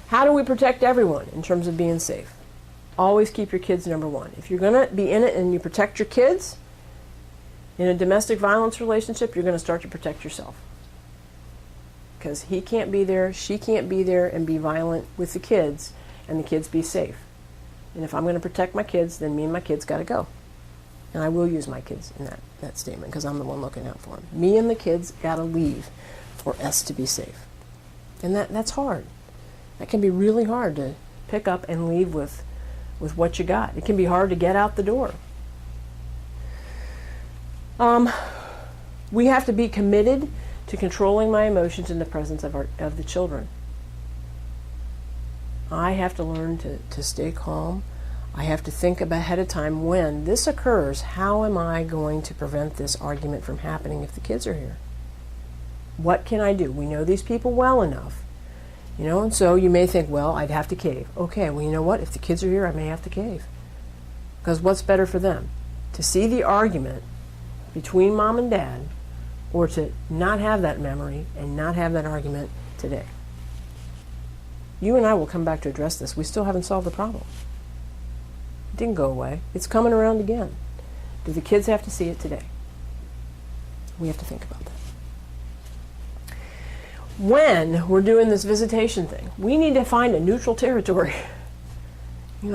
How do we protect everyone in terms of being safe? Always keep your kids number one. If you're going to be in it and you protect your kids, in a domestic violence relationship, you're going to start to protect yourself. Because he can't be there, she can't be there and be violent with the kids, and the kids be safe. And if I'm going to protect my kids, then me and my kids got to go. And I will use my kids in that statement, because I'm the one looking out for them. Me and the kids got to leave for us to be safe. And that's hard. That can be really hard to pick up and leave with what you got. It can be hard to get out the door. We have to be committed to controlling my emotions in the presence of the children. I have to learn to stay calm. I have to think ahead of time, when this occurs, how am I going to prevent this argument from happening if the kids are here? What can I do? We know these people well enough. And so you may think, well, I'd have to cave. Okay, well, you know what? If the kids are here, I may have to cave. Because what's better for them? To see the argument between mom and dad, or to not have that memory and not have that argument today? You and I will come back to address this. We still haven't solved the problem. It didn't go away. It's coming around again. Do the kids have to see it today? We have to think about that. When we're doing this visitation thing, we need to find a neutral territory.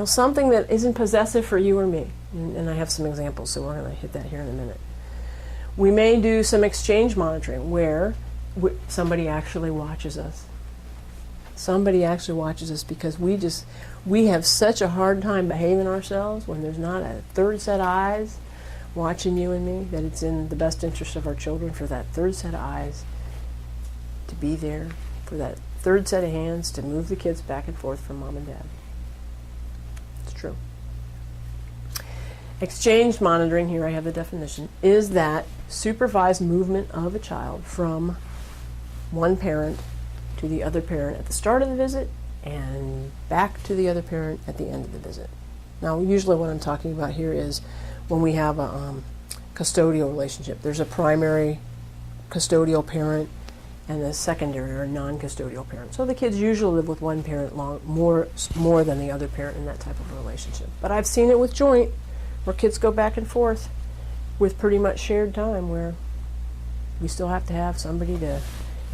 Something that isn't possessive for you or me. And I have some examples, so we're going to hit that here in a minute. We may do some exchange monitoring where somebody actually watches us. Somebody actually watches us, because we have such a hard time behaving ourselves when there's not a third set of eyes watching you and me, that it's in the best interest of our children for that third set of eyes to be there, for that third set of hands to move the kids back and forth from mom and dad. It's true. Exchange monitoring, here I have the definition, is that supervised movement of a child from one parent to the other parent at the start of the visit and back to the other parent at the end of the visit. Now, usually what I'm talking about here is when we have a custodial relationship. There's a primary custodial parent and a secondary or non-custodial parent. So the kids usually live with one parent more than the other parent in that type of a relationship. But I've seen it with joint, where kids go back and forth with pretty much shared time, where we still have to have somebody to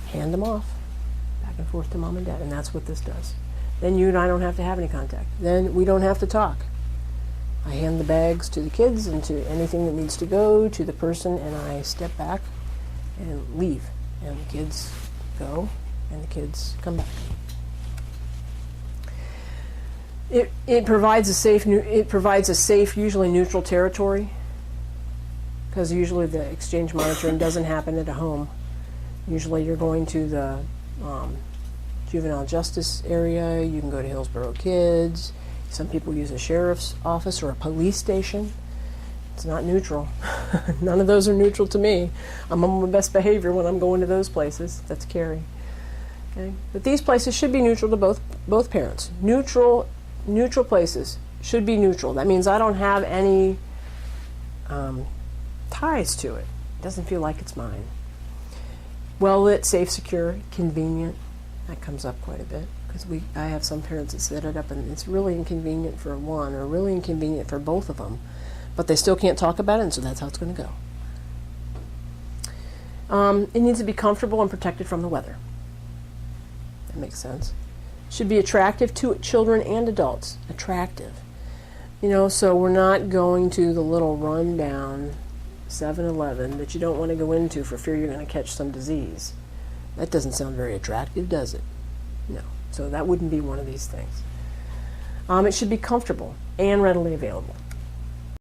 hand them off back and forth to mom and dad, and that's what this does. Then you and I don't have to have any contact. Then we don't have to talk. I hand the bags to the kids and to anything that needs to go to the person, and I step back and leave. And the kids go, and the kids come back. It provides a safe, usually neutral territory, because usually the exchange monitoring doesn't happen at a home. Usually you're going to the juvenile justice area. You can go to Hillsborough Kids. Some people use a sheriff's office or a police station. It's not neutral. None of those are neutral to me. I'm on my best behavior when I'm going to those places. That's Carrie. Okay? But these places should be neutral to both parents. Neutral places should be neutral. That means I don't have any ties to it. It doesn't feel like it's mine. Well lit, safe, secure, convenient. That comes up quite a bit, because I have some parents that set it up and it's really inconvenient for one or really inconvenient for both of them, but they still can't talk about it, and so that's how it's going to go. It needs to be comfortable and protected from the weather. That makes sense. Should be attractive to children and adults. Attractive. So we're not going to the little rundown 7-Eleven that you don't want to go into for fear you're going to catch some disease. That doesn't sound very attractive, does it? No. So that wouldn't be one of these things. It should be comfortable and readily available.